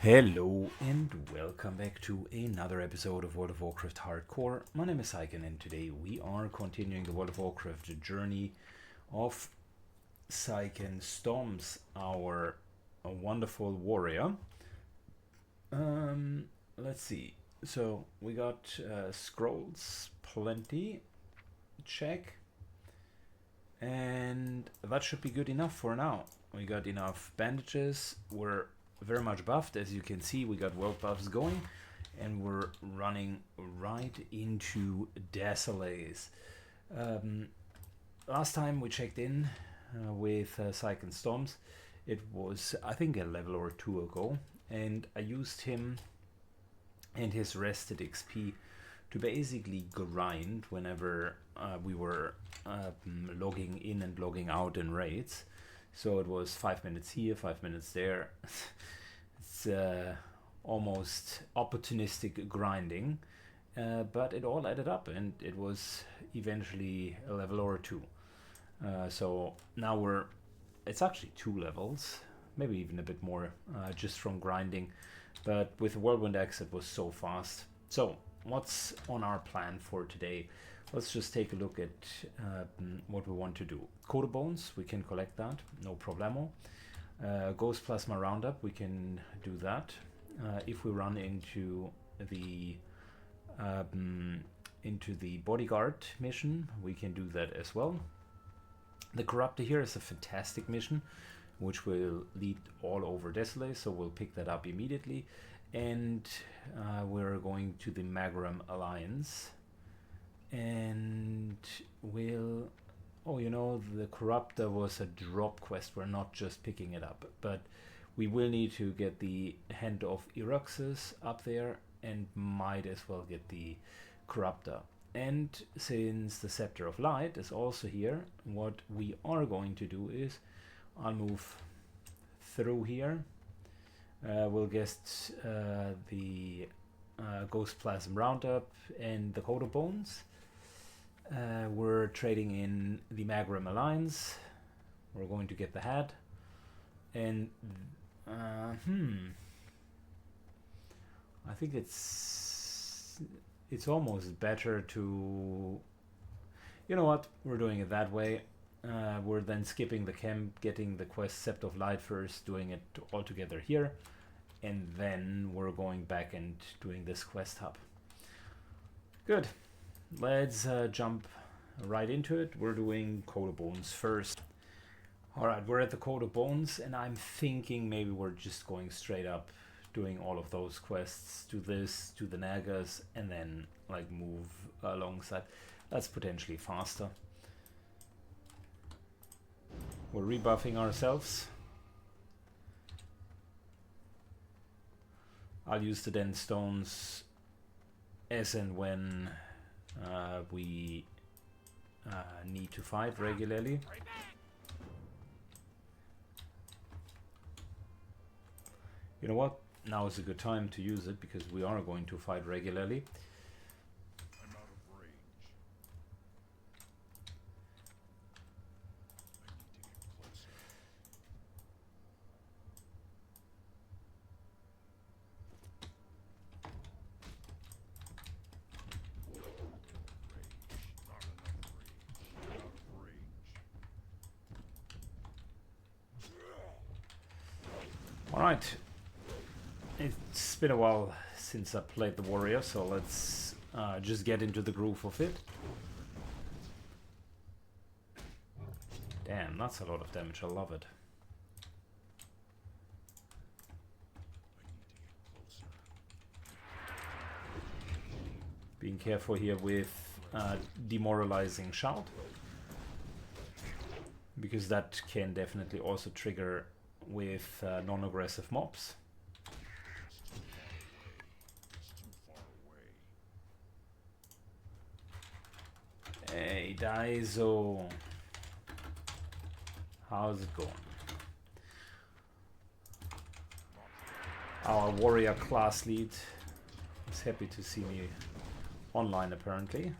Hello and welcome back to another episode of World of Warcraft Hardcore. My name is Syken and today we are continuing the World of Warcraft journey of Syken Storms, our wonderful warrior. Let's see. So we got scrolls, plenty, check. And that should be good enough for now. We got enough bandages, we're very much buffed. As you can see, we got world buffs going, and we're running right into Desolace. Last time we checked in with Syken Storms, it was, I think, a level or two ago, and I used him and his rested XP to basically grind whenever we were logging in and logging out in raids. So it was 5 minutes here, 5 minutes there. It's almost opportunistic grinding, but it all added up and it was eventually a level or two. So now it's actually 2 levels, maybe even a bit more, just from grinding. But with Whirlwind Axe it was so fast. So what's on our plan for today? Let's just take a look at what we want to do. Coat of Bones, we can collect that, no problemo. Ghost Plasma Roundup, we can do that. If we run into the bodyguard mission, we can do that as well. The Corruptor here is a fantastic mission, which will lead all over Desolace, so we'll pick that up immediately. And we're going to the Magram Alliance. And we'll... Oh, you know, the Corruptor was a drop quest. We're not just picking it up. But we will need to get the Hand of Eruxus up there. And might as well get the Corruptor. And since the Scepter of Light is also here, what we are going to do is... I'll move through here. We'll get the Ghost Plasm Roundup and the Coat of Bones. We're trading in the Magram Alliance. We're going to get the hat. And I think it's almost better to... You know what? We're doing it that way. We're then skipping the camp, getting the quest Scepter of Light first, doing it all together here. And then we're going back and doing this quest hub. Good. Let's jump right into it. We're doing Coat of Bones first. Alright, we're at the Coat of Bones, and I'm thinking maybe we're just going straight up, doing all of those quests, do this, do the Nagas, and then like move alongside. That's potentially faster. We're rebuffing ourselves. I'll use the dense stones as and when we need to fight regularly. You know what? Now is a good time to use it because we are going to fight regularly. Alright, it's been a while since I played the warrior, so let's just get into the groove of it. Damn, that's a lot of damage, I love it. Being careful here with demoralizing shout, because that can definitely also trigger with non-aggressive mobs. Hey Daizo, how's it going? Our warrior class lead is happy to see me online apparently.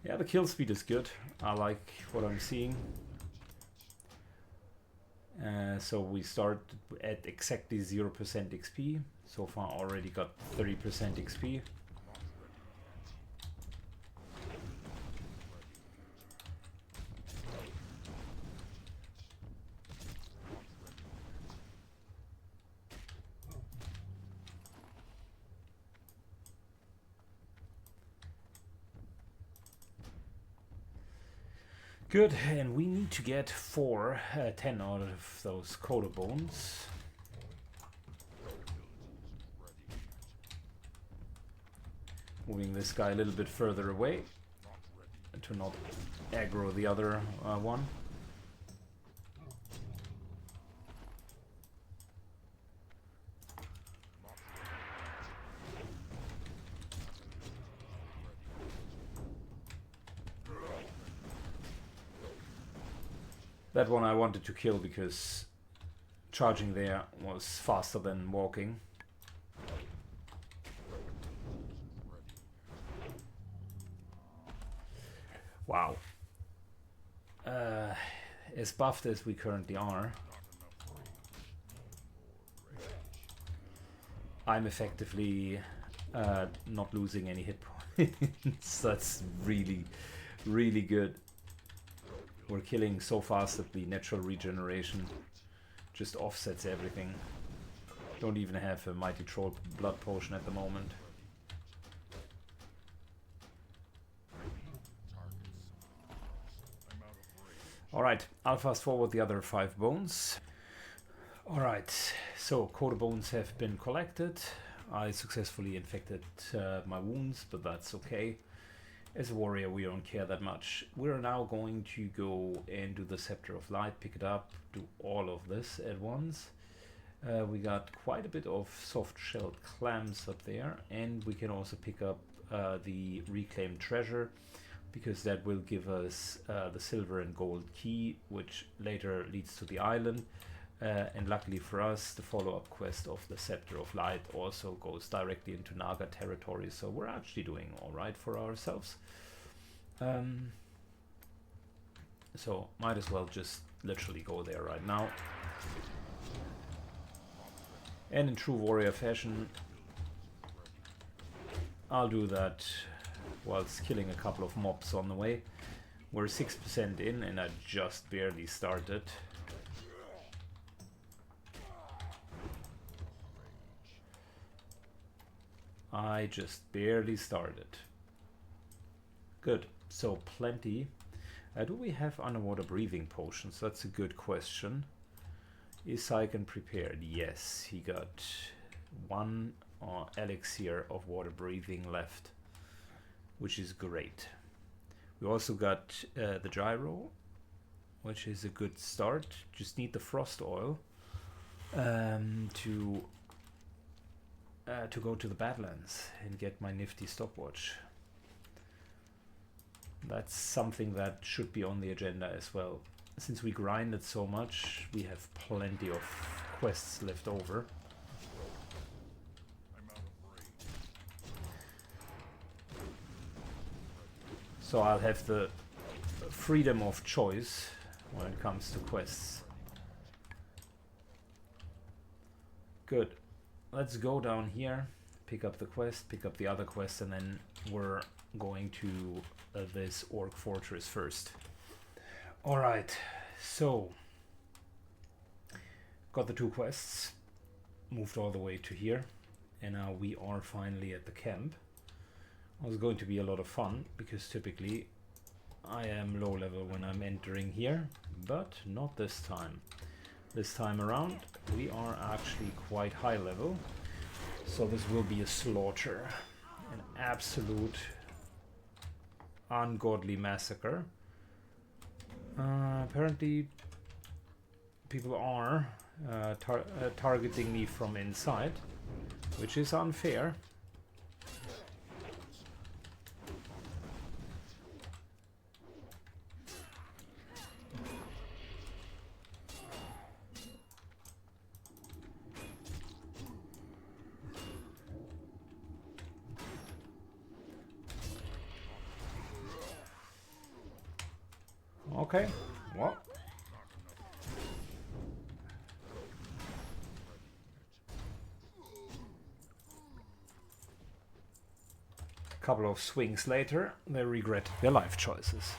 Yeah, the kill speed is good. I like what I'm seeing. So we start at exactly 0% XP. So far already got 30% XP. Good, and we need to get 10 out of those coda bones. Moving this guy a little bit further away to not aggro the other one. That one I wanted to kill because charging there was faster than walking. Wow. As buffed as we currently are, I'm effectively not losing any hit points. That's really, really good. We're killing so fast that the natural regeneration just offsets everything. Don't even have a Mighty Troll blood potion at the moment. Alright, I'll fast forward the other 5 bones. Alright, so coda bones have been collected. I successfully infected my wounds, but that's okay. As a warrior, we don't care that much. We're now going to go and do the Scepter of Light, pick it up, do all of this at once. We got quite a bit of soft-shelled clams up there, and we can also pick up the reclaimed treasure, because that will give us the silver and gold key, which later leads to the island. And luckily for us, the follow-up quest of the Scepter of Light also goes directly into Naga territory, so we're actually doing alright for ourselves. So might as well just literally go there right now. And in true warrior fashion, I'll do that whilst killing a couple of mobs on the way. We're 6% in and I just barely started. I just barely started. Good, so plenty. Do we have underwater breathing potions? That's a good question. Is Syken prepared? Yes, he got 1 elixir of water breathing left, which is great. We also got the gyro, which is a good start. Just need the frost oil to go to the Badlands and get my nifty stopwatch. That's something that should be on the agenda as well. Since we grinded so much, we have plenty of quests left over. So I'll have the freedom of choice when it comes to quests. Good. Let's go down here, pick up the quest, pick up the other quest, and then we're going to this Orc Fortress first. Alright, so got the 2 quests, moved all the way to here, and now we are finally at the camp. It was going to be a lot of fun, because typically I am low level when I'm entering here, but not this time. This time around we are actually quite high level, so this will be a slaughter, an absolute ungodly massacre. Apparently people are targeting me from inside, which is unfair. Okay, well. A couple of swings later, they regret their life choices.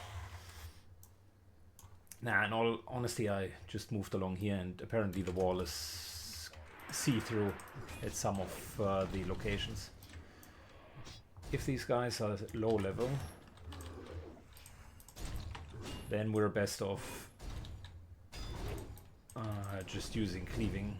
Nah, in all honesty, I just moved along here, and apparently the wall is see-through at some of the locations. If these guys are low level, then we're best off just using cleaving.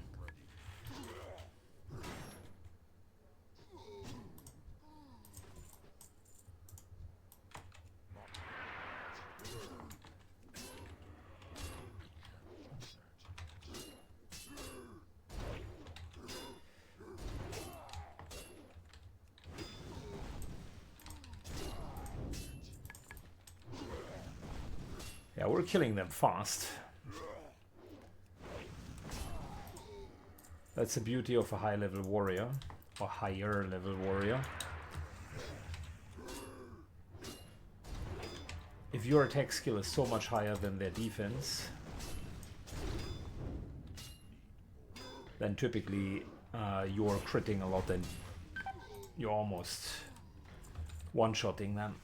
Yeah, we're killing them fast. That's the beauty of a high-level warrior, or higher-level warrior. If your attack skill is so much higher than their defense, then typically you're critting a lot and you're almost one-shotting them.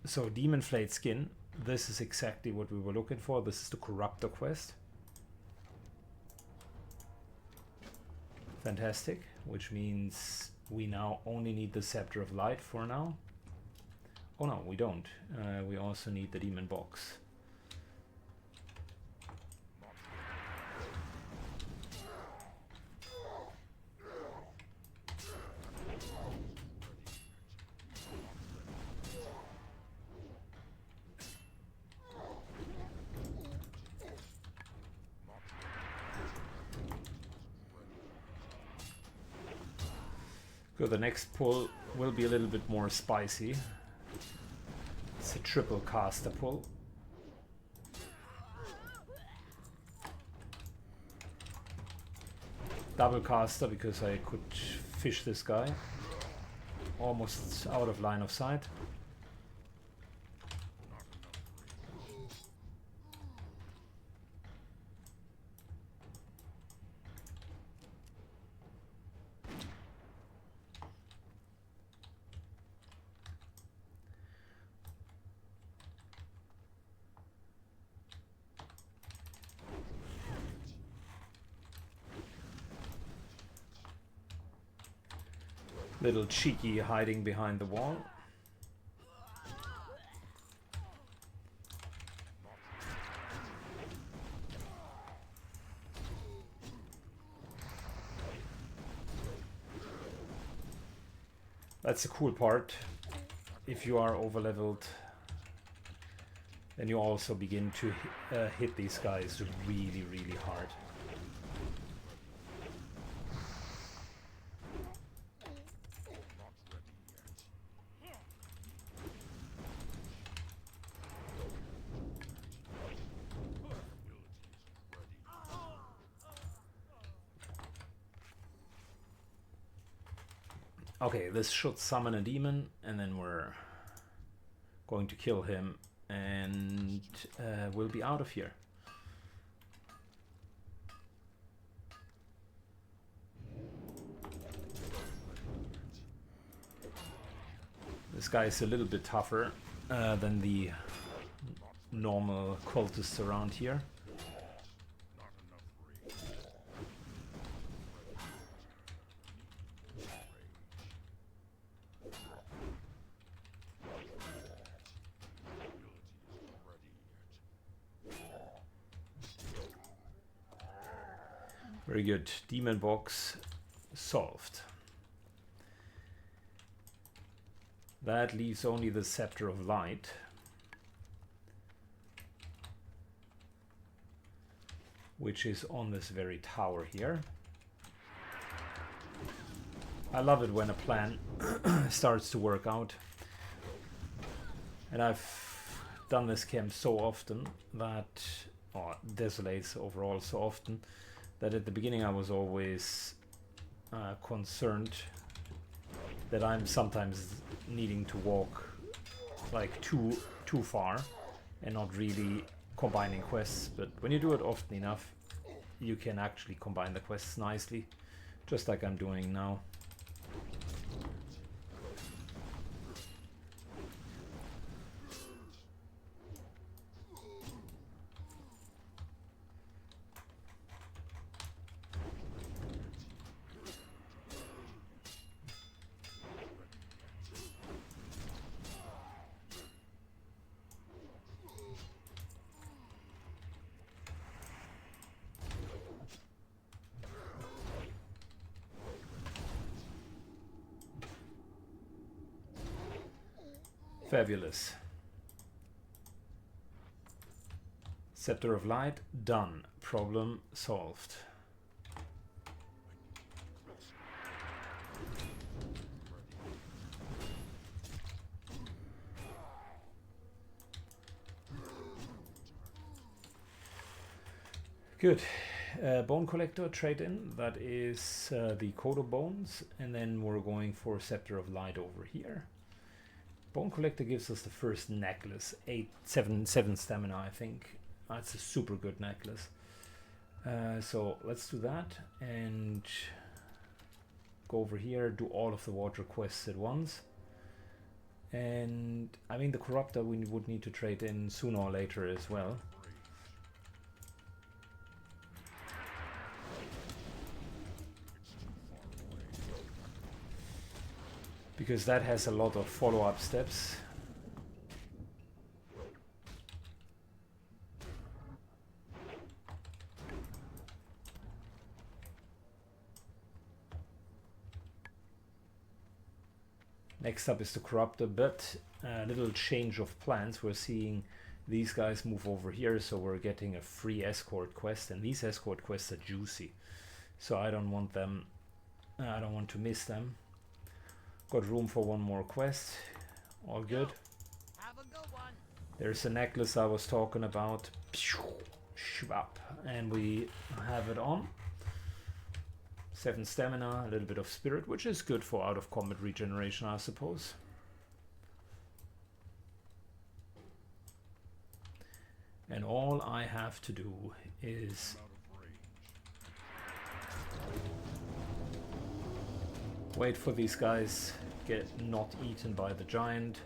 So Demon Flayed Skin, this is exactly what we were looking for. This is the Corruptor quest. Fantastic, which means we now only need the Scepter of Light for now. Oh no, we don't. We also need the Demon Box. Good, the next pull will be a little bit more spicy. It's a triple caster pull. Double caster because I could fish this guy. Almost out of line of sight. Little cheeky hiding behind the wall. That's the cool part. If you are overleveled, then you also begin to hit these guys really, really hard. Okay, this should summon a demon, and then we're going to kill him, and we'll be out of here. This guy is a little bit tougher than the normal cultists around here. Very good. Demon box solved. That leaves only the Scepter of Light. Which is on this very tower here. I love it when a plan starts to work out. And I've done this camp so often that, or Desolates overall so often, that at the beginning I was always concerned that I'm sometimes needing to walk like two too far and not really combining quests. But when you do it often enough, you can actually combine the quests nicely, just like I'm doing now. Fabulous. Scepter of Light, done. Problem solved. Good. Bone Collector, trade in. That is the Coat of Bones. And then we're going for Scepter of Light over here. Bone Collector gives us the first necklace, 7 stamina, I think. That's a super good necklace. So let's do that and go over here, do all of the water quests at once. And I mean, the Corruptor we would need to trade in sooner or later as well. Because that has a lot of follow-up steps. Next up is the Corruptor, but a little change of plans. We're seeing these guys move over here, so we're getting a free escort quest, and these escort quests are juicy. So I don't want them, I don't want to miss them. Got room for one more quest. All good. Have a good one. There's a necklace I was talking about. And we have it on. 7 stamina, a little bit of spirit, which is good for out of combat regeneration, I suppose. And all I have to do is wait for these guys get not eaten by the giant.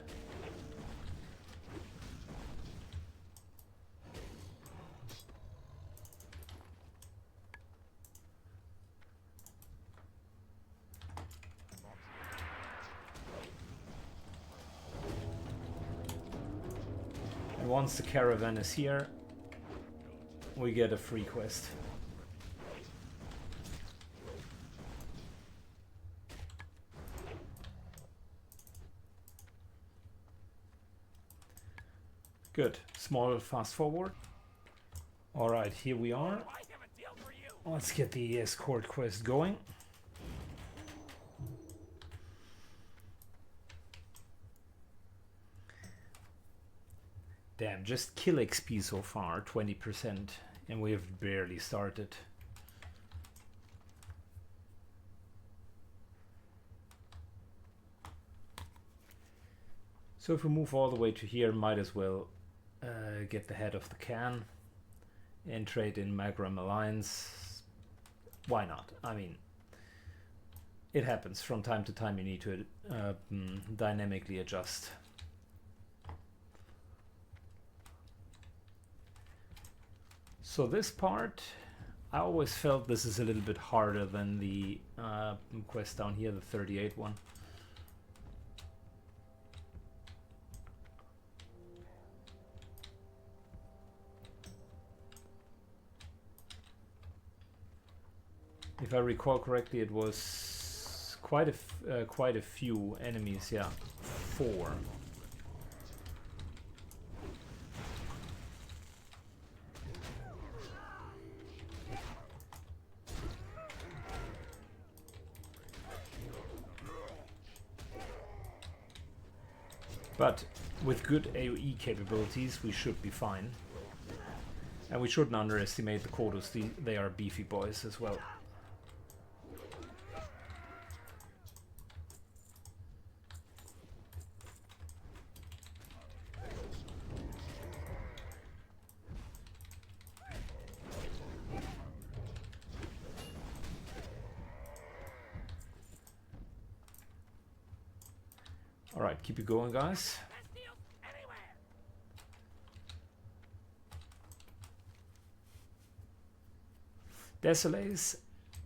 And once the caravan is here, we get a free quest. Good. Small fast forward. Alright, here we are. Let's get the escort quest going. Damn, just kill XP so far, 20%, and we have barely started. So if we move all the way to here, might as well get the head of the can and trade in Magram Alliance. Why not? I mean, it happens from time to time. You need to dynamically adjust. So this part, I always felt this is a little bit harder than the quest down here, the 38 one. If I recall correctly, it was quite a few enemies. Yeah, 4. But with good AoE capabilities, we should be fine. And we shouldn't underestimate the Kodos. They are beefy boys as well. Alright, keep it going, guys. Desolace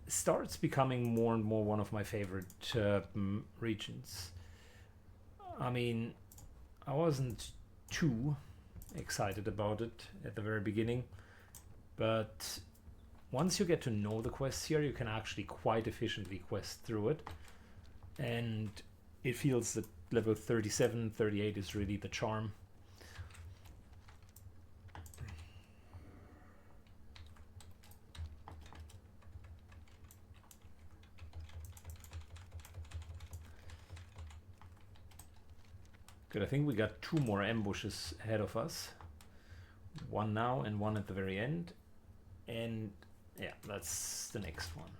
starts becoming more and more one of my favorite regions. I mean, I wasn't too excited about it at the very beginning, but once you get to know the quests here, you can actually quite efficiently quest through it, and it feels that level 37, 38 is really the charm. Good, I think we got 2 more ambushes ahead of us. One now and one at the very end. And yeah, that's the next one.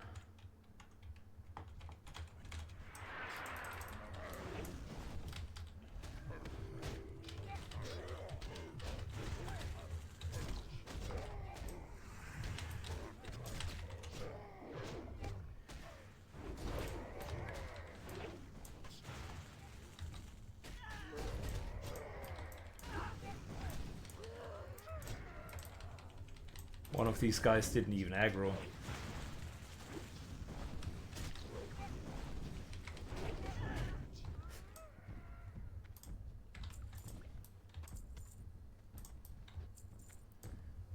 One of these guys didn't even aggro.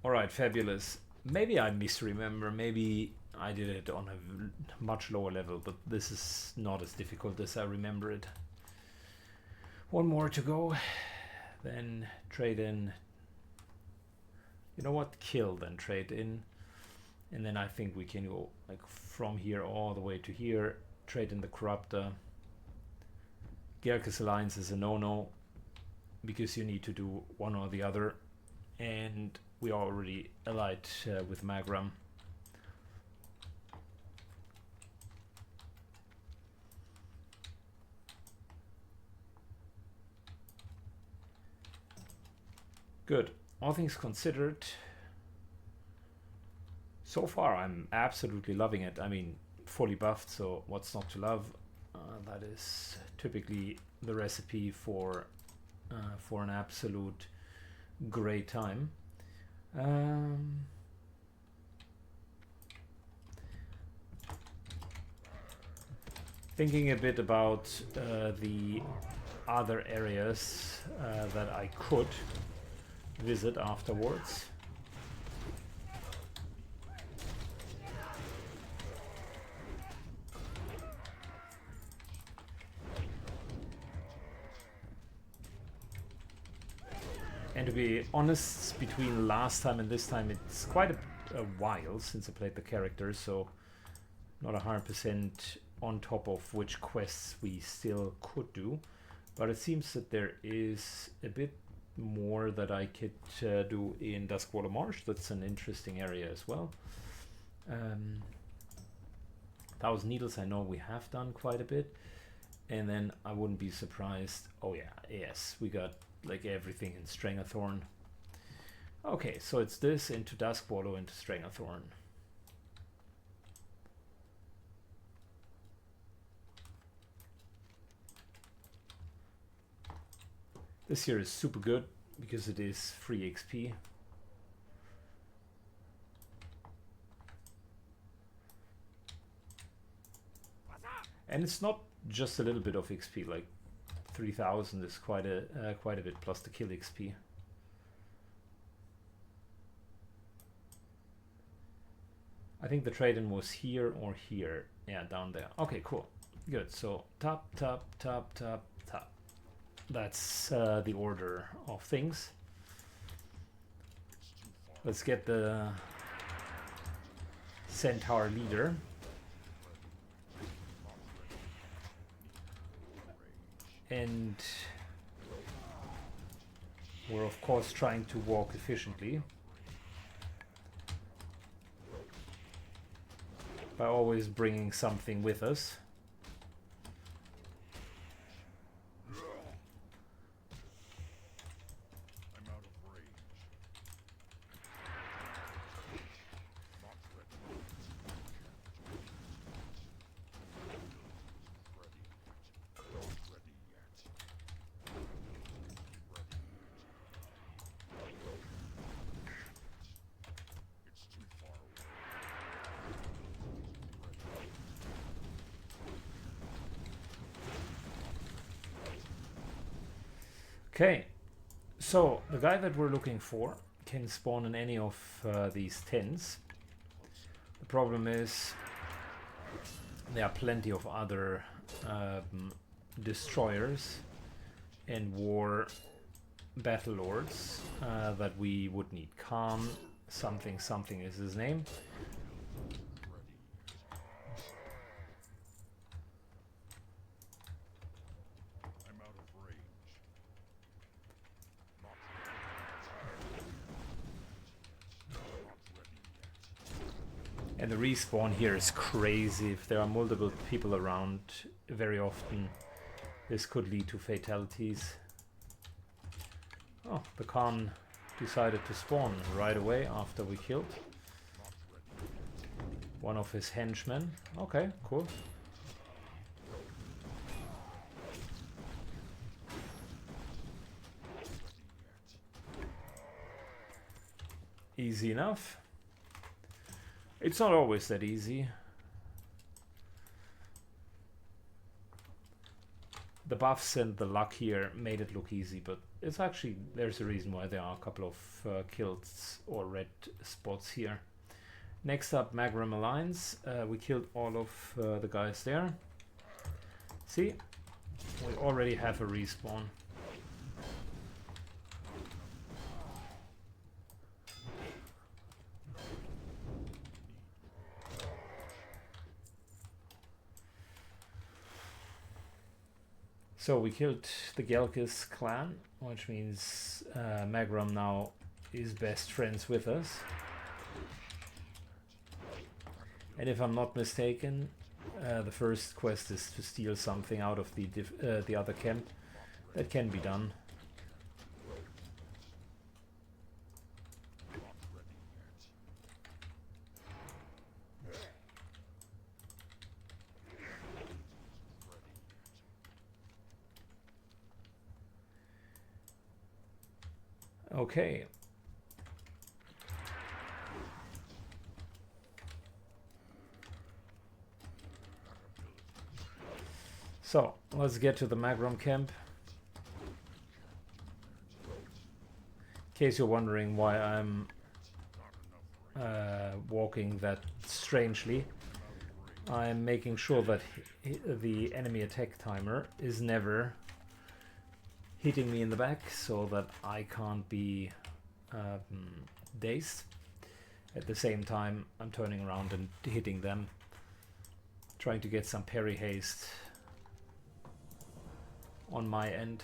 Alright, fabulous. Maybe I misremember, maybe I did it on a much lower level, but this is not as difficult as I remember it. One more to go, then trade in. You know what? Kill, then trade in. And then I think we can go like from here all the way to here. Trade in the Corruptor. Gyarkus Alliance is a no-no, because you need to do one or the other. And we are already allied with Magram. Good. All things considered, so far I'm absolutely loving it. I mean, fully buffed, so what's not to love? That is typically the recipe for an absolute great time. Thinking a bit about the other areas that I could visit afterwards. And to be honest, between last time and this time, it's quite a while since I played the character, so not 100% on top of which quests we still could do. But it seems that there is a bit more that I could do in Duskwater Marsh. That's an interesting area as well. Thousand Needles, I know we have done quite a bit. And then I wouldn't be surprised. Oh yeah, yes, we got like everything in Strangathorn. Okay, so it's this into Duskwater into Strangathorn. This here is super good because it is free XP. And it's not just a little bit of XP, like 3000 is quite a bit plus the kill XP. I think the trade-in was here or here. Yeah, down there. Okay, cool. Good. So top, top, top, top, top. That's the order of things. Let's get the Centaur leader. And we're of course trying to walk efficiently by always bringing something with us. Okay, so the guy that we're looking for can spawn in any of these tents. The problem is there are plenty of other destroyers and war battle lords that we would need. Khan something something is his name. And the respawn here is crazy. If there are multiple people around, very often this could lead to fatalities. Oh, the Khan decided to spawn right away after we killed one of his henchmen. Okay, cool. Easy enough. It's not always that easy. The buffs and the luck here made it look easy, but it's actually, there's a reason why there are a couple of kills or red spots here. Next up, Magram Alliance. We killed all of the guys there. See? We already have a respawn. So we killed the Gelkis clan, which means Magram now is best friends with us. And if I'm not mistaken, the first quest is to steal something out of the other camp. That can be done. Okay. So, let's get to the Magram camp. In case you're wondering why I'm walking that strangely, I'm making sure that the enemy attack timer is never hitting me in the back so that I can't be dazed. At the same time, I'm turning around and hitting them, trying to get some parry haste on my end.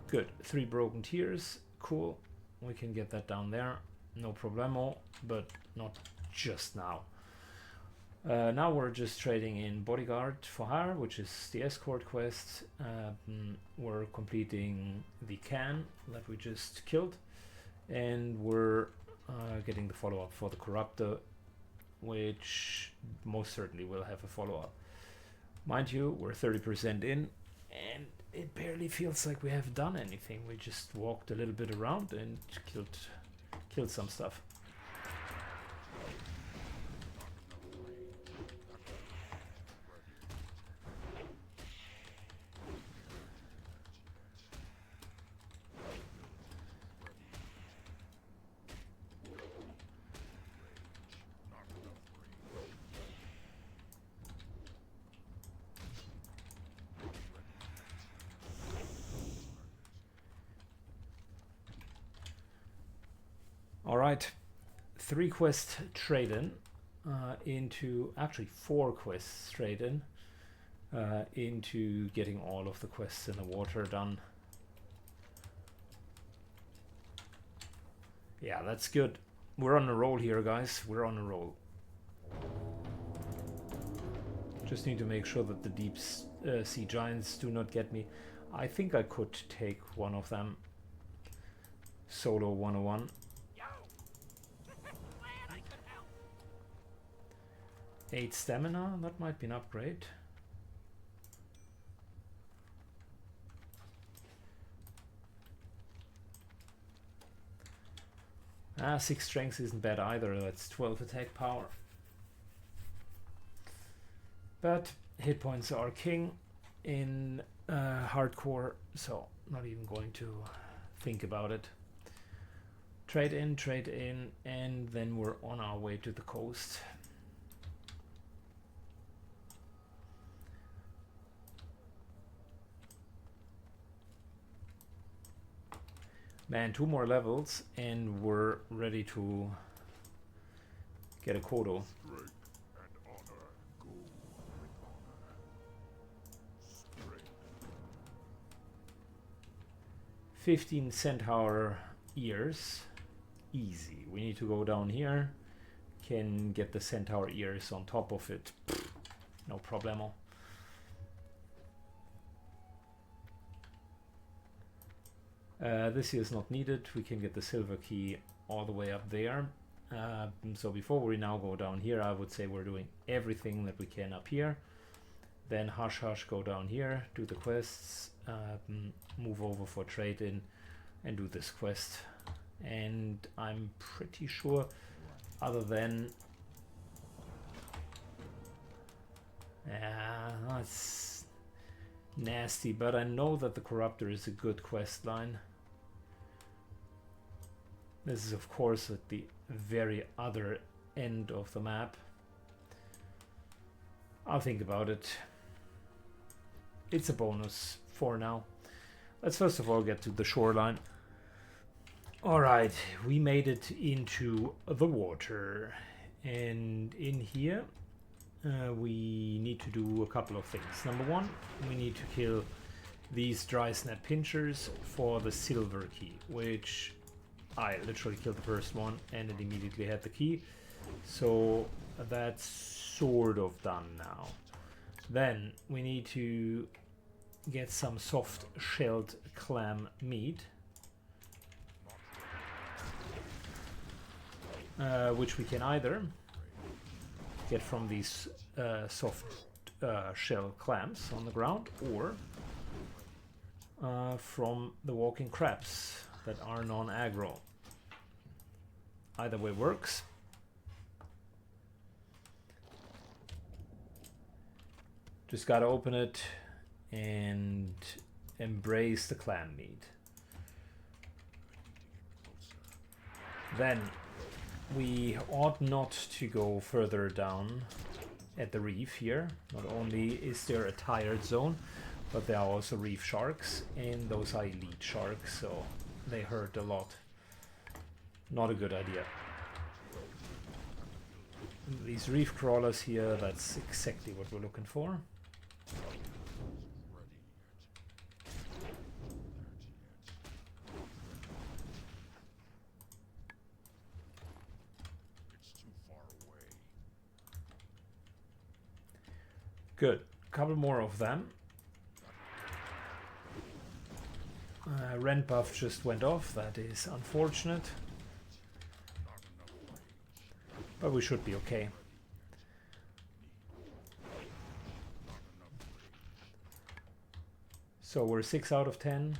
Good. 3 broken tiers. Cool. We can get that down there. No problemo, but not just now. Now we're just trading in Bodyguard for Hire, which is the escort quest. We're completing the Khan that we just killed, and we're getting the follow-up for the Corruptor, which most certainly will have a follow-up. Mind you, we're 30% in, and it barely feels like we have done anything. We just walked a little bit around and killed some stuff. Alright, 3 quests trade-in into, actually 4 quests trade-in into getting all of the quests in the water done. Yeah, that's good. We're on a roll here, guys. We're on a roll. Just need to make sure that the deep sea giants do not get me. I think I could take one of them. Solo 101. 8 stamina, that might be an upgrade. Ah, 6 strength isn't bad either, that's 12 attack power. But hit points are king in hardcore, so Not even going to think about it. Trade in, and then we're on our way to the coast. Man, 2 more levels and we're ready to get a Kodo. 15 centaur ears. Easy. We need to go down here. Can get the centaur ears on top of it. No problemo. This here is not needed. We can get the silver key all the way up there. So before we now go down here, I would say we're doing everything that we can up here. Then hush hush, go down here, do the quests, move over for trade in, and do this quest. And I'm pretty sure, other than that's nasty, but I know that the Corruptor is a good quest line. This is of course at the very other end of the map. I'll think about it. It's a bonus for now. Let's first of all get to the shoreline. Alright, we made it into the water. And in here we need to do a couple of things. Number one, we need to kill these dry snap pinchers for the silver key, which I literally killed the first one and it immediately had the key. So that's sort of done now. Then we need to get some soft shelled clam meat, which we can either get from these soft shell clams on the ground, or from the walking crabs that are non-aggro. Either way works. Just gotta open it and embrace the clam meat. Then we ought not to go further down at the reef here. Not only is there a tired zone, but there are also reef sharks, and those are elite sharks, so they hurt a lot. Not a good idea. These reef crawlers here, that's exactly what we're looking for. Good. Couple more of them. Rend buff just went off. That is unfortunate. But we should be okay. So we're 6 out of 10.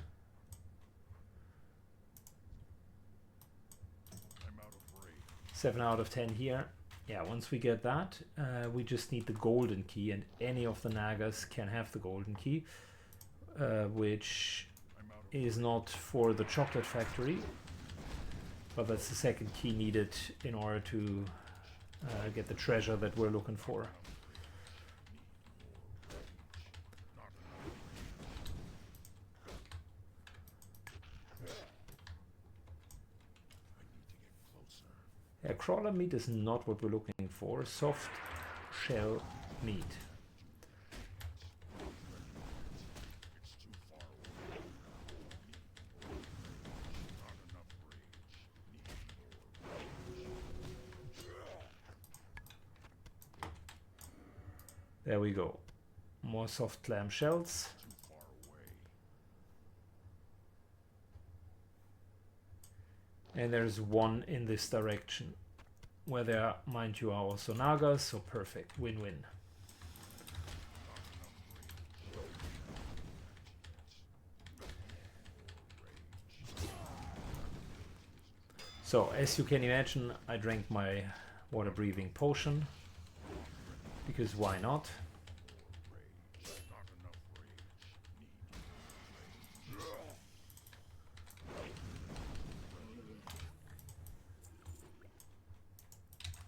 7 out of 10 here. Yeah, once we get that, we just need the golden key, and any of the Nagas can have the golden key, which is not for the chocolate factory, but that's the second key needed in order to get the treasure that we're looking for. Yeah, crawler meat is not what we're looking for. Soft shell meat. There we go. More soft clam shells. And there's one in this direction, where there, mind you, are also Nagas, so perfect. Win-win. So, as you can imagine, I drank my water-breathing potion, because why not?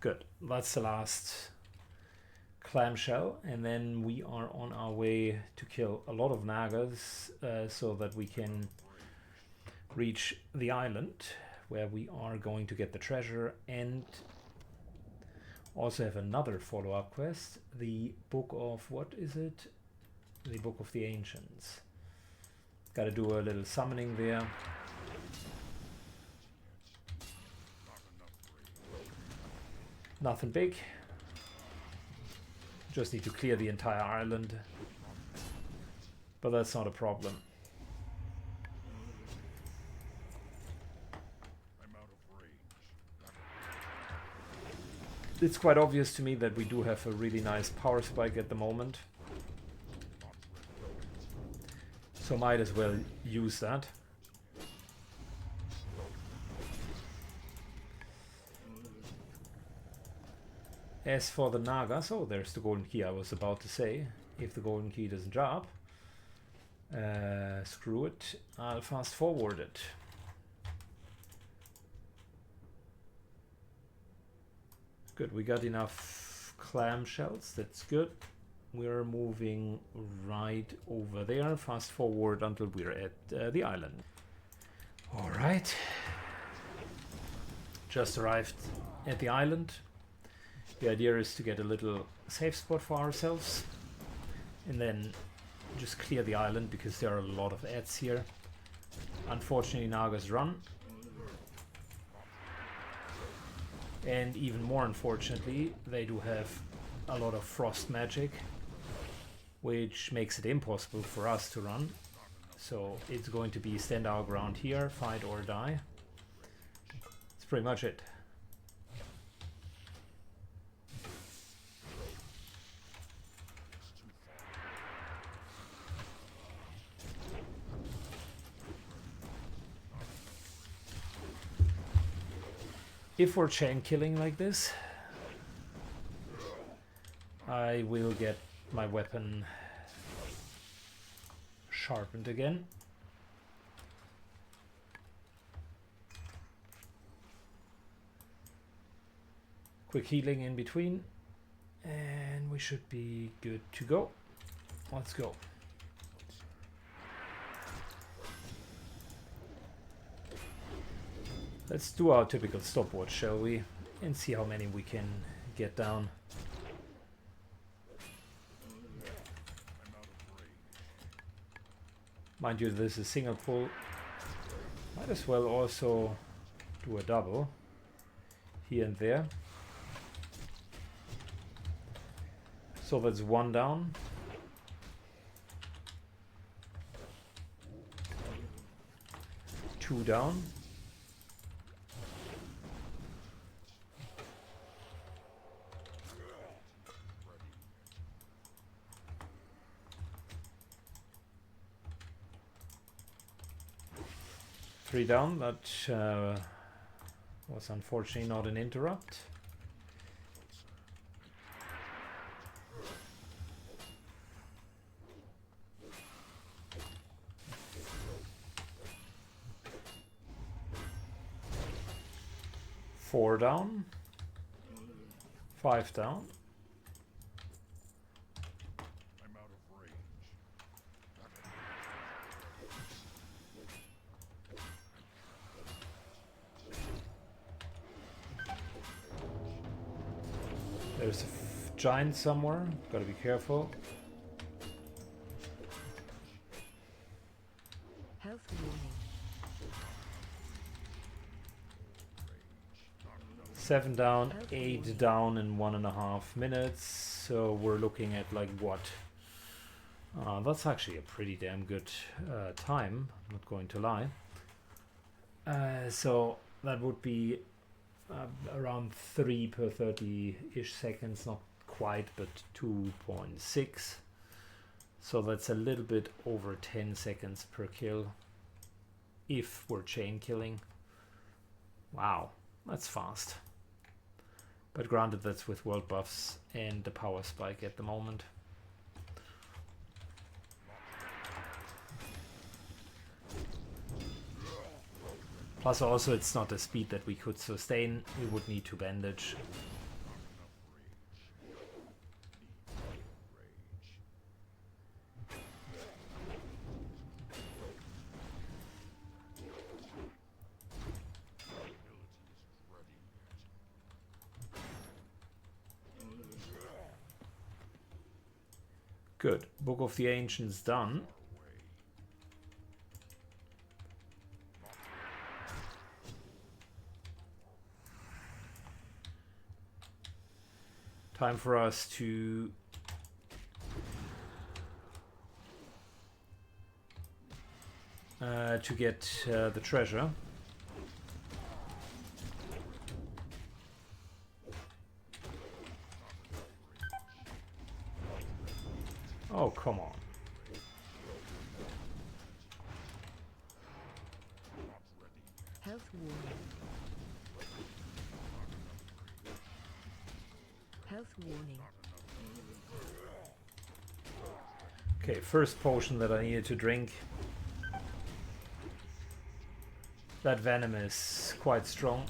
Good. That's the last clamshell, and then we are on our way to kill a lot of Nagas so that we can reach the island where we are going to get the treasure and also have another follow-up quest, the Book of, what is it? The Book of the Ancients. Gotta do a little summoning there. Nothing big. Just need to clear the entire island. But that's not a problem. It's quite obvious to me that we do have a really nice power spike at the moment. So might as well use that. As for the Nagas, oh, there's the golden key I was about to say. If the golden key doesn't drop, screw it, I'll fast forward it. Good, we got enough clamshells, that's good. We're moving right over there, fast forward until we're at the island. Alright. Just arrived at the island. The idea is to get a little safe spot for ourselves and then just clear the island because there are a lot of ads here. Unfortunately, Nagas run. And even more unfortunately, they do have a lot of frost magic, which makes it impossible for us to run. So it's going to be stand our ground here, fight or die. That's pretty much it. If we're chain killing like this, I will get my weapon sharpened again. Quick healing in between, and we should be good to go. Let's go. Let's do our typical stopwatch, shall we? And see how many we can get down. Mind you, this is single pull. Might as well also do a double here and there. So that's one down. Two down. Three down, that was unfortunately not an interrupt. Four down. Five down. There's a giant somewhere, gotta be careful. Health warning. 7 down, 8 down in 1.5 minutes. So we're looking at like what? That's actually a pretty damn good time, I'm not going to lie. So that would be around 3 per 30-ish seconds, not quite, but 2.6. So that's a little bit over 10 seconds per kill if we're chain killing. Wow, that's fast. But granted, that's with world buffs and the power spike at the moment. Plus also it's not a speed that we could sustain, we would need to bandage. Good. Book of the Ancients done. Time for us to get the treasure. Oh, come on. Health warning. Health warning. Okay, first potion that I needed to drink. That venom is quite strong.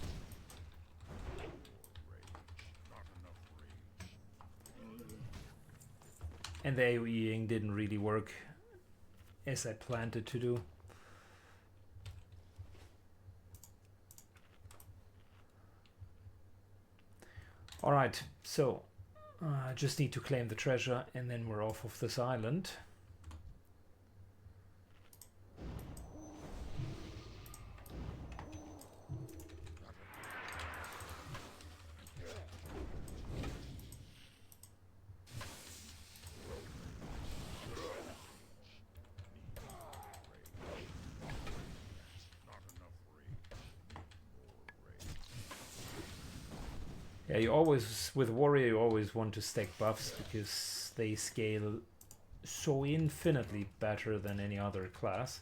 And the AoEing didn't really work as I planned it to do. Alright, so I just need to claim the treasure and then we're off of this island. Yeah, you always, with Warrior, you always want to stack buffs because they scale so infinitely better than any other class.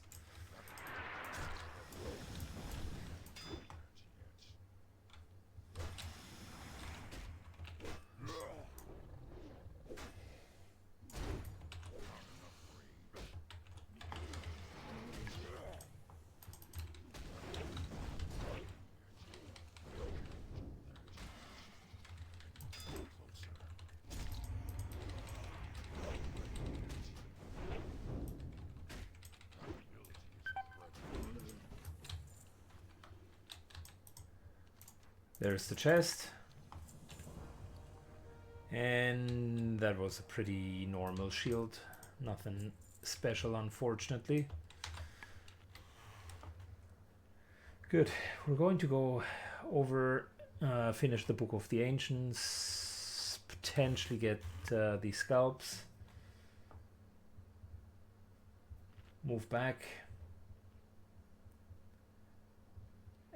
There's the chest. And that was a pretty normal shield. Nothing special, unfortunately. Good. We're going to go over, finish the Book of the Ancients, potentially get these scalps. Move back.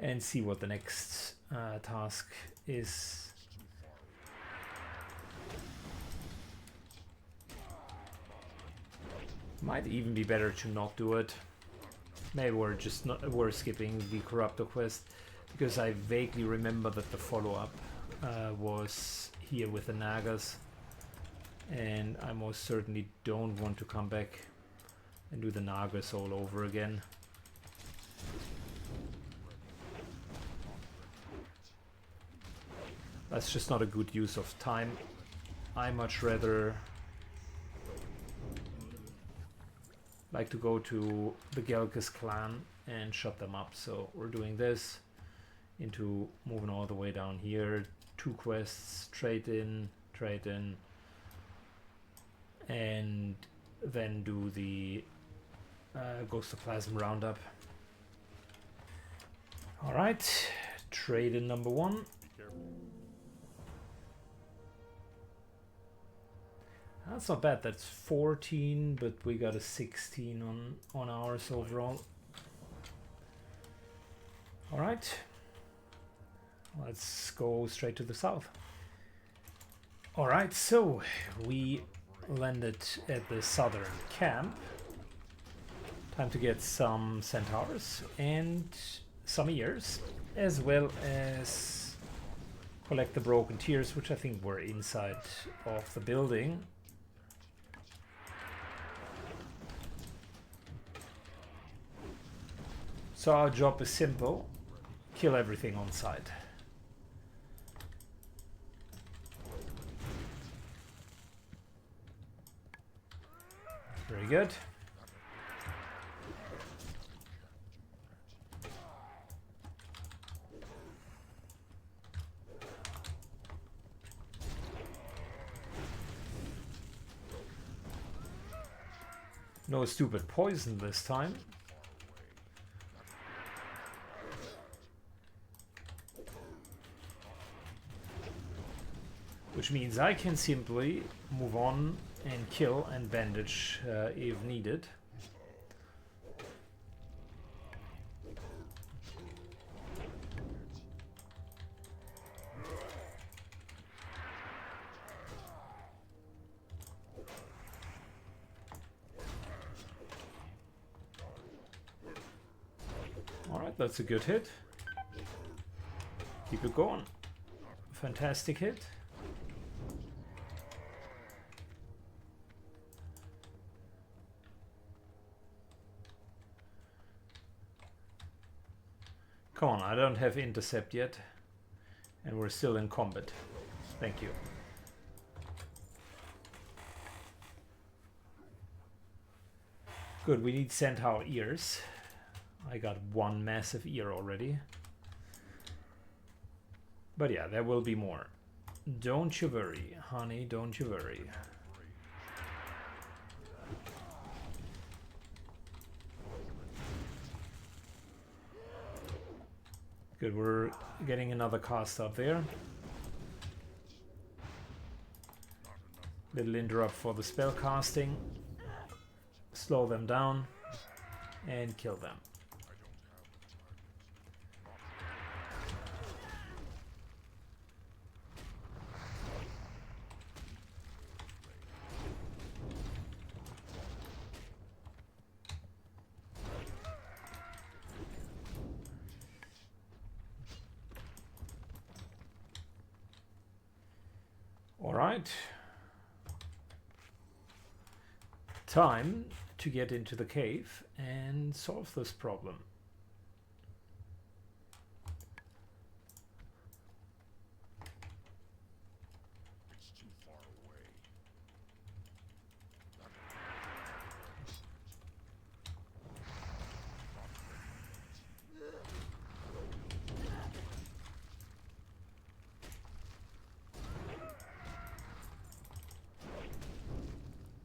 And see what the next task is. Might even be better to not do it. Maybe we're skipping the Corruptor quest because I vaguely remember that the follow-up was here with the Nagas, and I most certainly don't want to come back and do the Nagas all over again. That's just not a good use of time. I much rather like to go to the Gelkis clan and shut them up. So we're doing this into moving all the way down here. 2 quests, trade in, and then do the Ghostoplasm roundup. All right, trade in number 1. That's not bad. That's 14, but we got a 16 on ours overall. All right, let's go straight to the south. All right, so we landed at the southern camp. Time to get some centaurs and some ears, as well as collect the broken tears, which I think were inside of the building. So our job is simple: kill everything on sight. Very good. No stupid poison this time. Which means I can simply move on and kill and bandage if needed. Alright, that's a good hit. Keep it going. Fantastic hit. Come on, I don't have intercept yet. And we're still in combat. Thank you. Good, we need centaur ears. I got one massive ear already. But yeah, there will be more. Don't you worry, honey, don't you worry. Good, we're getting another cast up there. Little interrupt for the spell casting. Slow them down and kill them. All right. Time to get into the cave and solve this problem. It's too far away.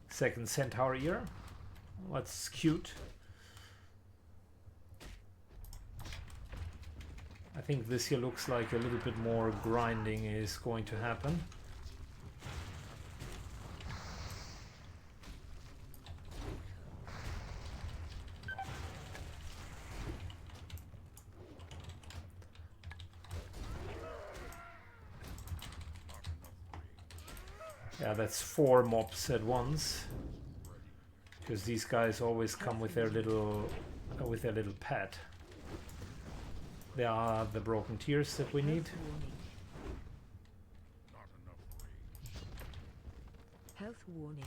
Second centaur ear. That's cute. I think this here looks like a little bit more grinding is going to happen. Yeah, that's 4 mobs at once, because these guys always come with their little pet. They are the broken tears that we need. Health warning.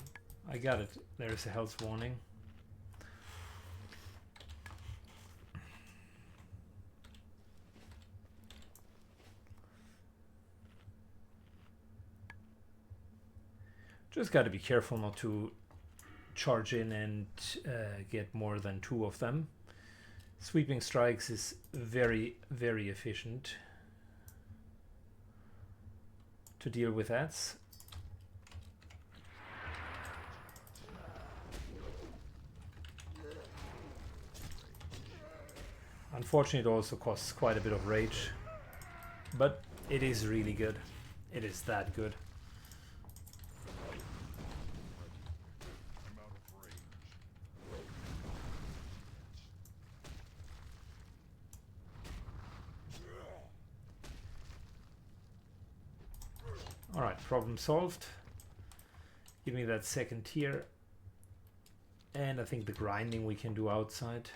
I got it. There's a health warning. Just got to be careful not to charge in and get more than 2 of them. Sweeping strikes is very, very efficient to deal with that. Unfortunately, it also costs quite a bit of rage, but it is really good. It is that good. Alright, problem solved. Give me that second tier. And I think the grinding we can do outside.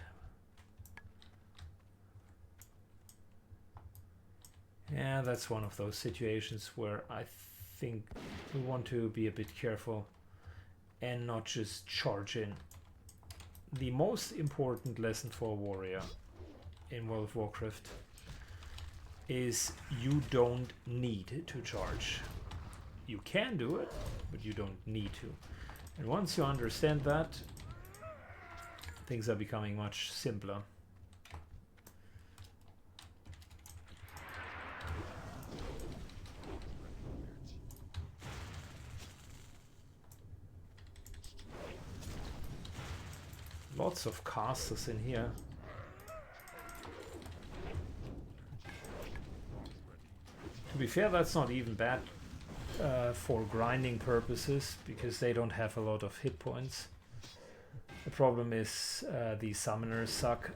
Yeah, that's one of those situations where I think we want to be a bit careful and not just charge in. The most important lesson for a warrior in World of Warcraft is you don't need to charge. You can do it, but you don't need to. And once you understand that, things are becoming much simpler. lots of casters in here. To be fair, that's not even bad for grinding purposes, because they don't have a lot of hit points. The problem is the summoners suck.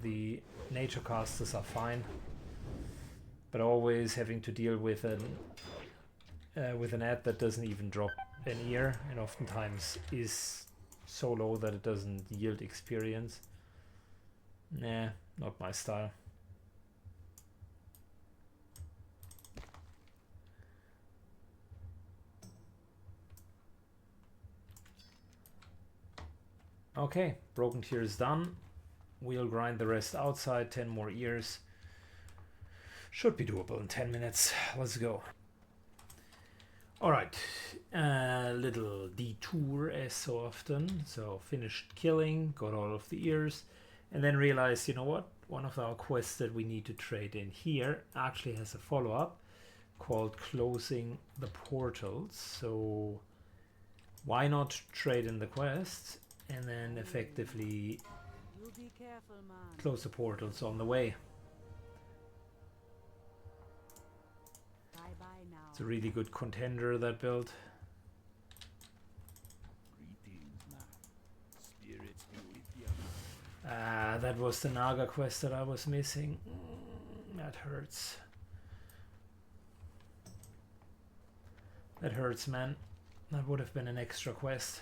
The nature casters are fine, but always having to deal with an ad that doesn't even drop an ear, and oftentimes is so low that it doesn't yield experience. Nah, not my style. Okay, broken tier is done. We'll grind the rest outside, 10 more ears. Should be doable in 10 minutes. Let's go. Alright, little detour as so often. So finished killing, got all of the ears, and then realized, you know what? One of our quests that we need to trade in here actually has a follow-up called closing the portals. So why not trade in the quest and then effectively You be careful, man. close the portals on the way? Bye bye now. It's a really good contender, that build. Greetings, man. Spirits be with you. That was the Naga quest that I was missing. That hurts. That hurts, man. That would have been an extra quest.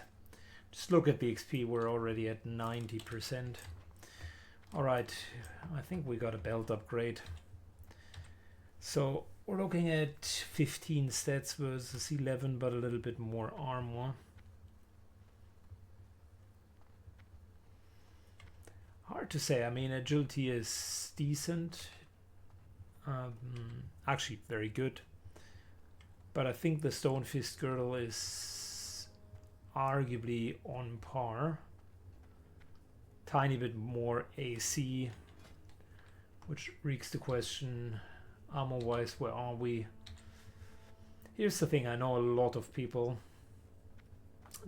Just look at the XP, we're already at 90%. Alright, I think we got a belt upgrade. So we're looking at 15 stats versus 11, but a little bit more armor. Hard to say. I mean, agility is decent. Actually, very good. But I think the Stone Fist Girdle is arguably on par. Tiny bit more AC, which reeks the question, armor-wise, where are we? Here's the thing, I know a lot of people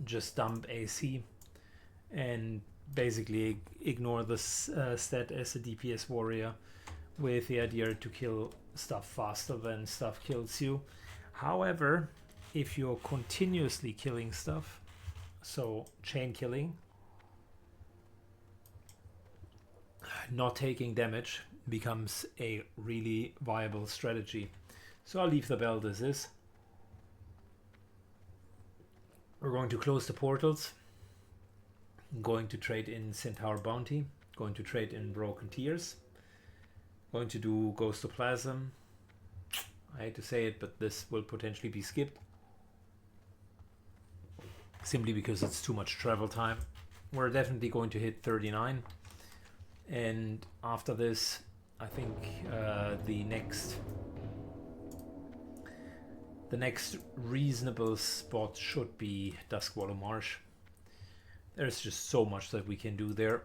just dump AC and basically ignore this stat as a DPS warrior with the idea to kill stuff faster than stuff kills you. However, if you're continuously killing stuff, so chain killing, not taking damage becomes a really viable strategy. So I'll leave the belt as is. We're going to close the portals. I'm going to trade in Centaur Bounty. Going to trade in Broken Tears. Going to do Ghostoplasm. I hate to say it, but this will potentially be skipped. Simply because it's too much travel time. We're definitely going to hit 39. And after this, I think the next reasonable spot should be Duskwallow Marsh. There's just so much that we can do there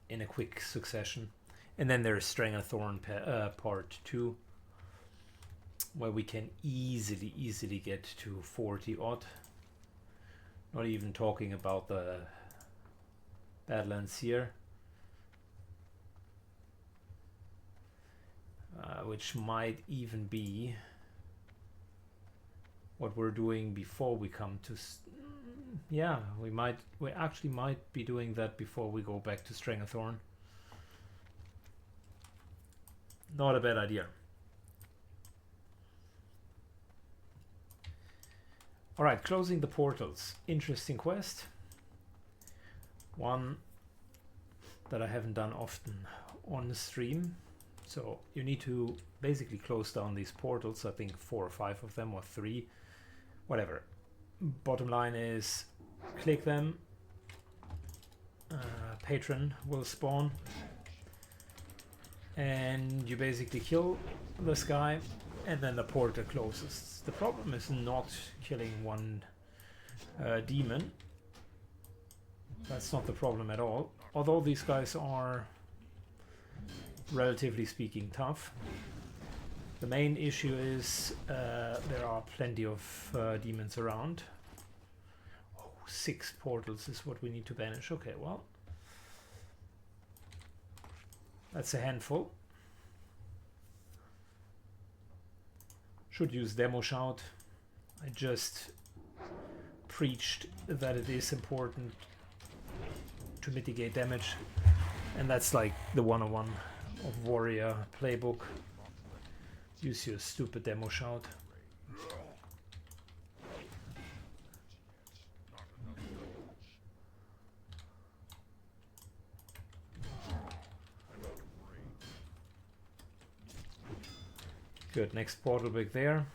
in a quick succession. And then there's Stranglethorn part 2, where we can easily get to 40 odd. Not even talking about the Badlands here. Which might even be what we're doing before we come to... yeah, we actually might be doing that before we go back to Stranglethorn. Not a bad idea. Alright, closing the portals. Interesting quest. One that I haven't done often on the stream. So you need to basically close down these portals. I think 4 or 5 of them, or 3. Whatever. Bottom line is click them. Patron will spawn. And you basically kill this guy. And then the portal closes. The problem is not killing one demon. That's not the problem at all. Although these guys are, relatively speaking, tough. The main issue is there are plenty of demons around. Oh 6 portals is what we need to banish. Okay, well, that's a handful. Should use demo shout. I just preached that it is important to mitigate damage, and that's like the 101 of Warrior playbook. Use your stupid demo shout. Good, next portal back there.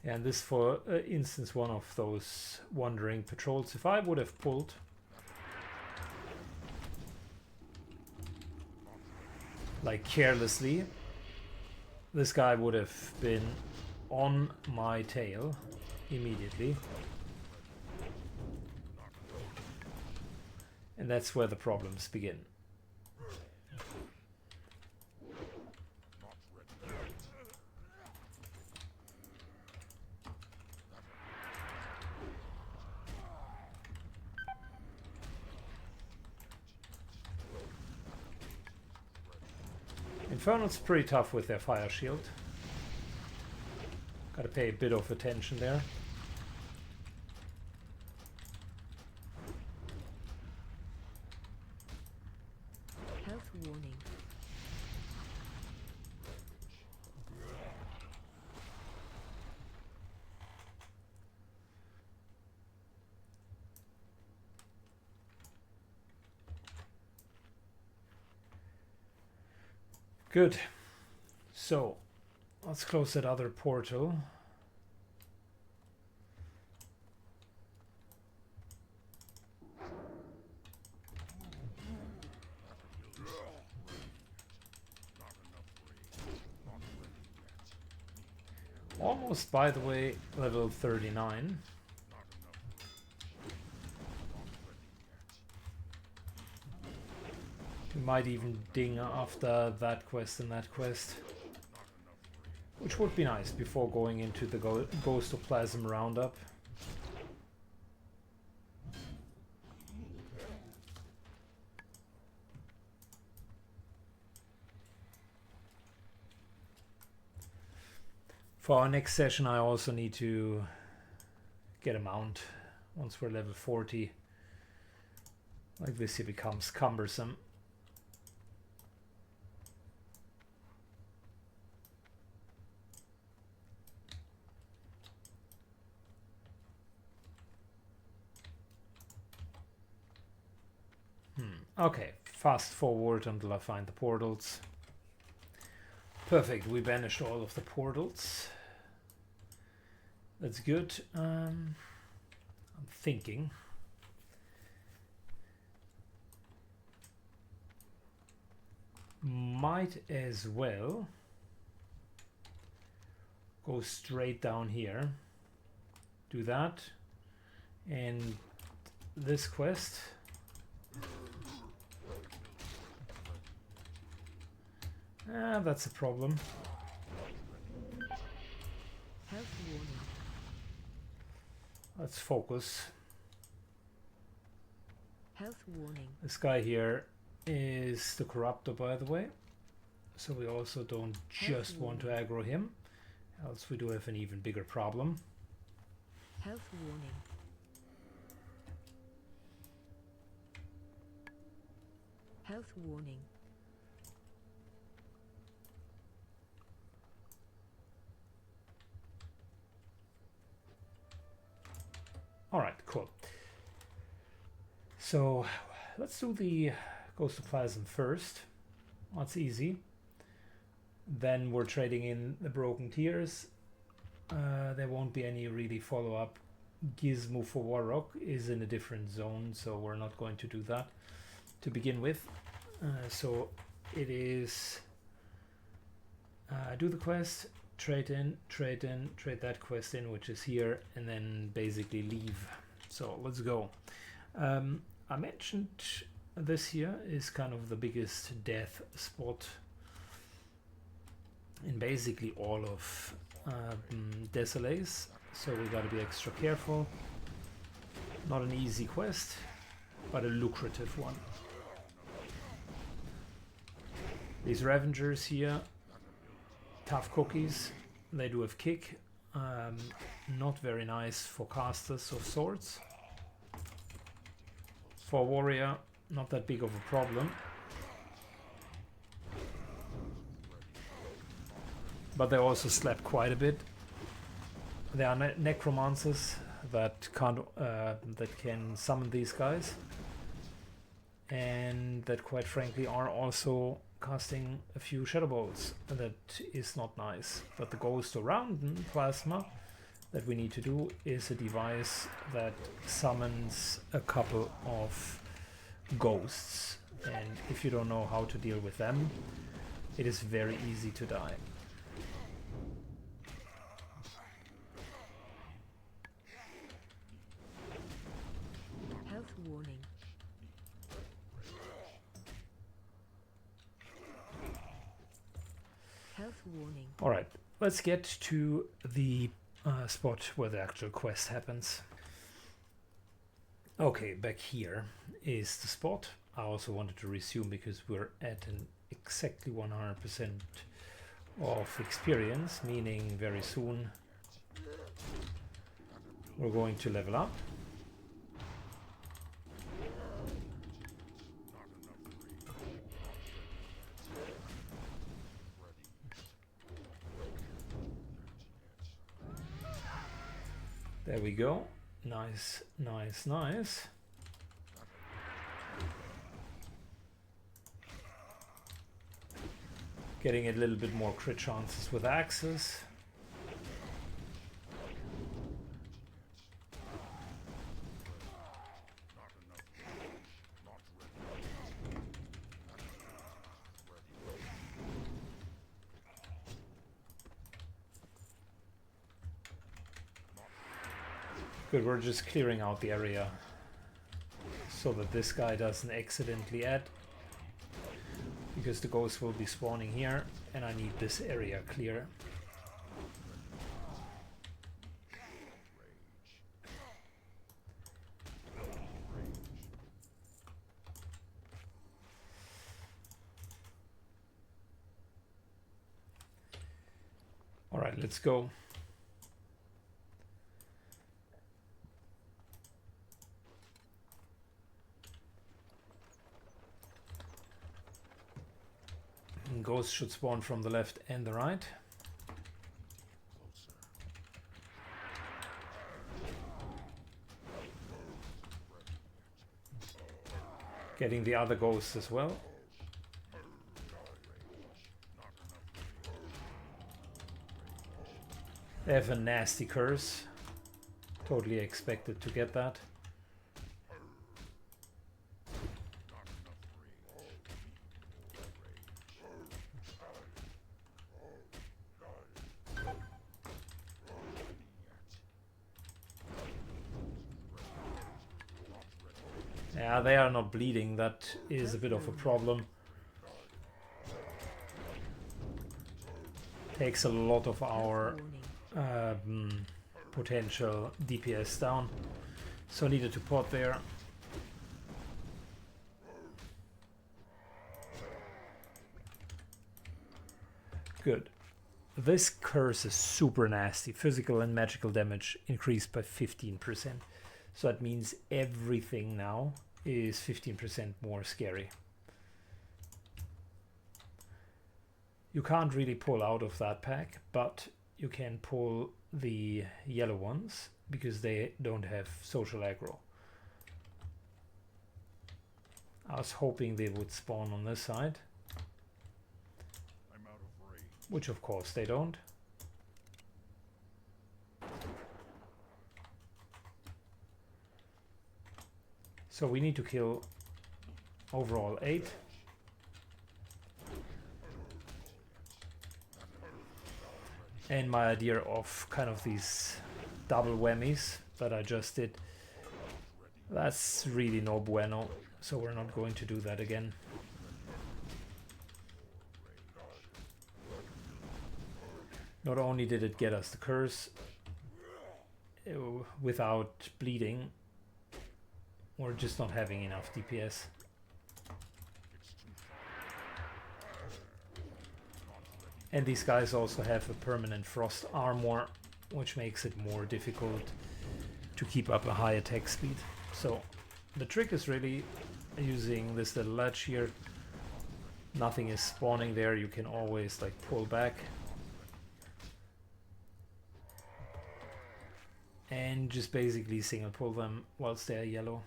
And this, for instance, one of those wandering patrols. If I would have pulled like carelessly, this guy would have been on my tail immediately. And that's where the problems begin. Infernal's pretty tough with their fire shield. Gotta pay a bit of attention there. Health warning. Good. So, let's close that other portal. Almost, by the way, level 39. We might even ding after that quest and that quest, which would be nice before going into the Ghost of Plasm roundup. For our next session, I also need to get a mount. Once we're level 40, like this, it becomes cumbersome. Okay, fast forward until I find the portals. Perfect, we banished all of the portals. That's good. I'm thinking. Might as well go straight down here. Do that. And this quest. That's a problem. Health warning. Let's focus. Health warning. This guy here is the Corruptor, by the way. So we also don't just want to aggro him, else we do have an even bigger problem. Health warning. Health warning. Alright, cool. So let's do the Ghost of Plasm first. That's easy. Then we're trading in the Broken Tears. There won't be any really follow-up. Gizmo for Warrock is in a different zone, so we're not going to do that to begin with. So it is do the quest, trade in, trade that quest in, which is here, and then basically leave. So let's go. I mentioned this here is kind of the biggest death spot in basically all of Desolace, so we gotta be extra careful. Not an easy quest, but a lucrative one. These Revengers here, tough cookies, they do have kick, not very nice for casters of swords. For Warrior, not that big of a problem. But they also slap quite a bit. There are necromancers that can summon these guys, and that quite frankly are also casting a few shadow bolts. That is not nice. But the ghost around plasma that we need to do is a device that summons a couple of ghosts, and if you don't know how to deal with them, it is very easy to die. Health warning. Health warning. Alright, let's get to the spot where the actual quest happens. Okay, back here is the spot. I also wanted to resume because we're at an exactly 100% of experience, meaning very soon we're going to level up. There we go. Nice, nice, nice. Getting a little bit more crit chances with axes. Good, we're just clearing out the area so that this guy doesn't accidentally add, because the ghost will be spawning here and I need this area clear. All right, let's go. Ghosts should spawn from the left and the right. Getting the other ghosts as well. They have a nasty curse. Totally expected to get that. Yeah, they are not bleeding. That is a bit of a problem. Takes a lot of our potential DPS down. So needed to pot there. Good. This curse is super nasty. Physical and magical damage increased by 15%. So that means everything now is 15% more scary. You can't really pull out of that pack, but you can pull the yellow ones because they don't have social aggro. I was hoping they would spawn on this side, I'm out of range. which of course they don't. So we need to kill overall 8. And my idea of kind of these double whammies that I just did That's really no bueno, so we're not going to do that again. Not only did it get us the curse without bleeding, we're just not having enough DPS. And these guys also have a permanent frost armor, which makes it more difficult to keep up a high attack speed. So the trick is really using this little ledge here. Nothing is spawning there, you can always like pull back. And just basically single pull them whilst they're yellow.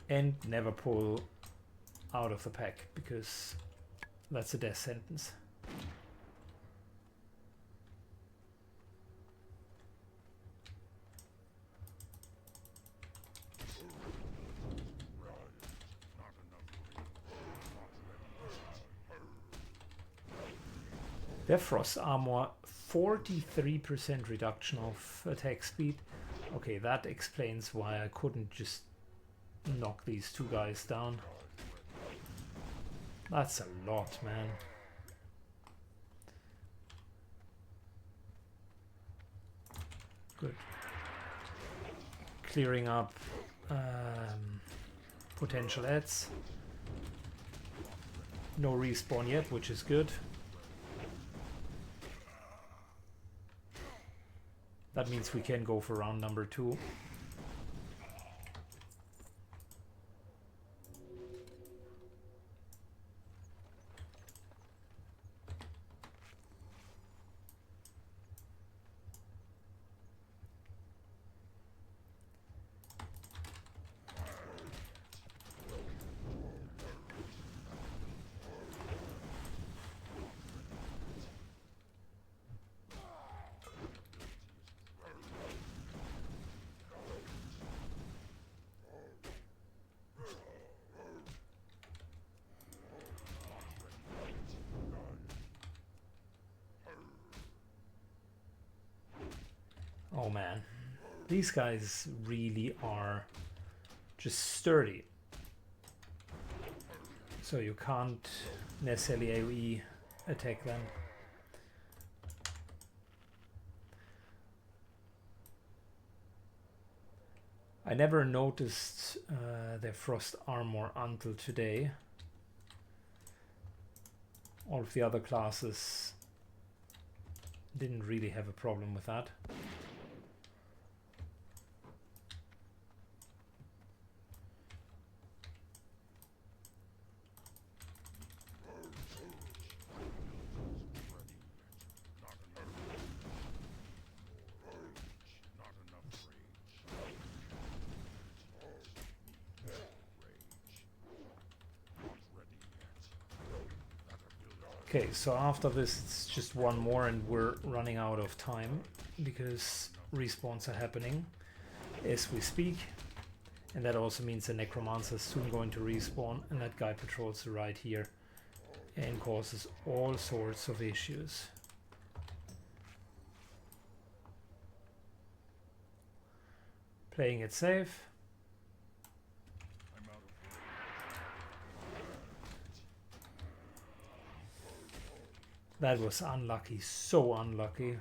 And never pull out of the pack, because that's a death sentence. Their frost armor, 43% reduction of attack speed. Okay, that explains why I couldn't just knock these two guys down. That's a lot, man. Good. Clearing up potential ads. No respawn yet, which is good. That means we can go for round number 2. Oh man, these guys really are just sturdy. So you can't necessarily AoE attack them. I never noticed their frost armor until today. All of the other classes didn't really have a problem with that. Okay, so after this it's just one more and we're running out of time because respawns are happening as we speak. And that also means the Necromancer is soon going to respawn, and that guy patrols the right here and causes all sorts of issues. Playing it safe. That was unlucky, so unlucky.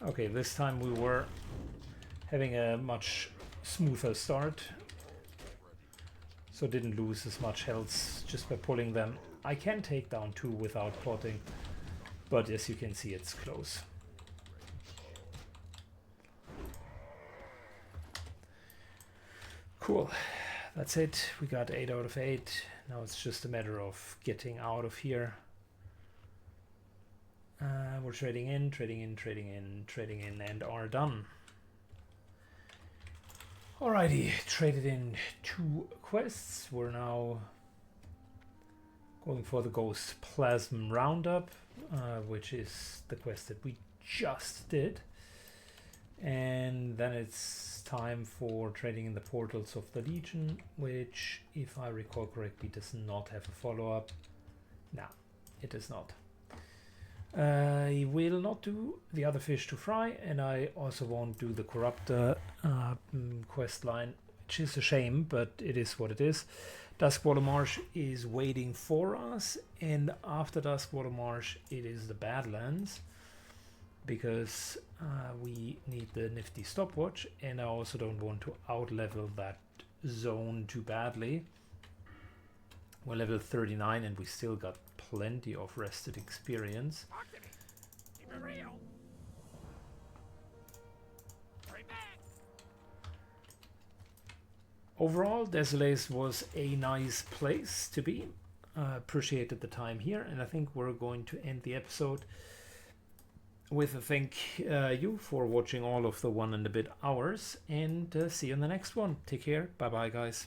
Okay, this time we were having a much smoother start, so didn't lose as much health just by pulling them. I can take down 2 without potting, but as you can see, it's close. Cool, that's it. We got 8 out of 8. Now it's just a matter of getting out of here. We're trading in, trading in, trading in, trading in, and are done. Alrighty, traded in 2 quests. We're now going for the Ghost Plasm Roundup, which is the quest that we just did. And then it's time for trading in the Portals of the Legion, which, if I recall correctly, does not have a follow-up. No, it does not. I will not do the other fish to fry, and I also won't do the Corruptor quest line, which is a shame, but it is what it is. Duskwater Marsh is waiting for us, and after Duskwater Marsh it is the Badlands, because we need the nifty stopwatch, and I also don't want to outlevel that zone too badly. We're level 39 and we still got plenty of rested experience. Talk to me. Keep it real. Hurry back. Overall, Desolace was a nice place to be. Appreciated the time here, and I think we're going to end the episode with a thank you for watching all of the 1 and a bit hours, and see you in the next one. Take care. Bye bye, guys.